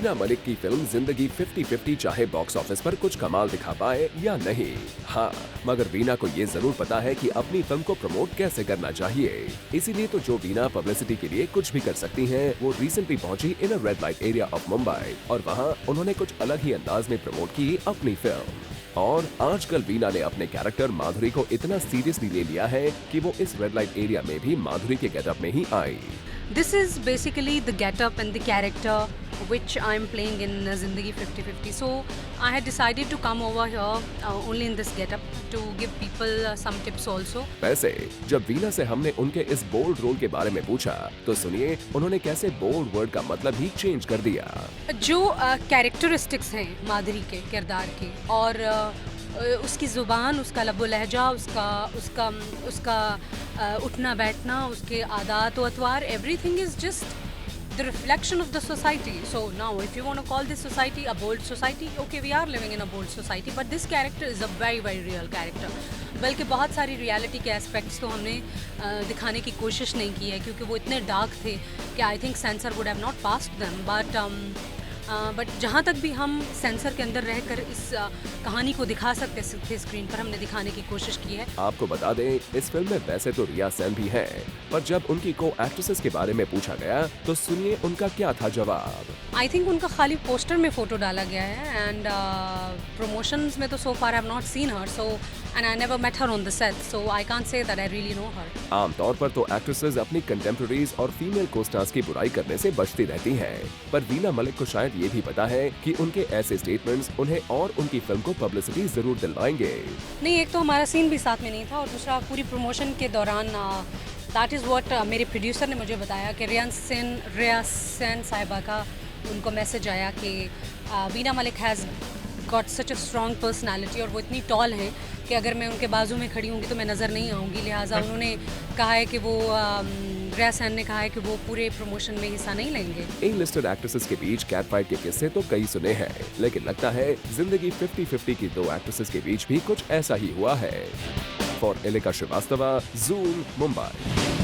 वीना मलिक की फिल्म जिंदगी 50-50 चाहे बॉक्स ऑफिस पर कुछ कमाल दिखा पाए या नहीं, हाँ, मगर वीना को ये जरूर पता है कि अपनी फिल्म को प्रमोट कैसे करना चाहिए। इसीलिए तो जो वीना पब्लिसिटी के लिए कुछ भी कर सकती हैं, वो रिसेंटली पहुंची in a red light area of Mumbai और वहां उन्होंने कुछ अलग ही अंदाज में प्रमोट की अपनी फिल्म। और आजकल वीना ने अपने कैरेक्टर माधुरी को इतना सीरियसली ले लिया है कि वो इस रेड लाइट एरिया में भी माधुरी के गेटअप में ही आई। This is basically the get-up and the character which I'm playing in Zindagi 50-50. So I had decided to come over here only in this get-up to give people some tips also. वैसे जब वीना से हमने उनके इस bold role के बारे में पूछा तो सुनिए उन्होंने कैसे बोल्ड वर्ड का मतलब ही चेंज कर दिया। जो कैरेक्टरिस्टिक्स हैं माधुरी के किरदार के और उसकी ज़ुबान, उसका लबो लहजा, उसका उठना बैठना, उसके आदात व अतवार, everything is just the reflection of the society. So now if you want to call this society a bold society, okay, we are living in a bold society, but this character is a very very real character. बल्कि बहुत सारी reality के aspects तो हमने दिखाने की कोशिश नहीं की है क्योंकि वो इतने डार्क थे कि I think sensor would have not passed them, but जहाँ तक भी हम सेंसर के अंदर रहकर इस कहानी को दिखा सकते थे स्क्रीन पर, हमने दिखाने की कोशिश की है। आपको बता दें इस फिल्म में वैसे तो रिया सेन भी हैं, पर जब उनकी को एक्ट्रेसेस के बारे में पूछा गया तो सुनिए उनका क्या था जवाब। आई थिंक उनका खाली पोस्टर में फोटो डाला गया है एंड प्रमोशंस में तो so far I have not seen her, so and I never met her on the set, so I can't say that I really know her. आमतौर पर तो एक्ट्रेसेस अपनी कंटेम्पररीज और फीमेल को-स्टार्स की बुराई करने से बचती रहती हैं, पर वीना मलिक को शायद ये भी पता है कि उनके ऐसे स्टेटमेंट्स उन्हें और उनकी फिल्म को पब्लिसिटी जरूर दिलवाएंगे। नहीं, एक तो हमारा सीन भी साथ में नहीं था और दूसरा पूरी प्रमोशन के दौरान दैट इज़ व्हाट मेरे प्रोड्यूसर ने मुझे बताया कि रिया सेन साहिबा का उनको मैसेज आया कि Veena Malik has got such a strong personality और वो इतनी टॉल हैं कि अगर मैं उनके बाजू में खड़ी होंगी तो मैं नज़र नहीं आऊँगी, लिहाजा उन्होंने कहा है कि वो रिया सेन ने कहा है कि वो पूरे प्रमोशन में हिस्सा नहीं लेंगे। इन लिस्टेड एक्ट्रेसेस के बीच कैट फाइट के किस्से तो कई सुने हैं, लेकिन लगता है जिंदगी 50-50 की दो एक्ट्रेसेस के बीच भी कुछ ऐसा ही हुआ है। For Elika Srivastava, zoom, Mumbai.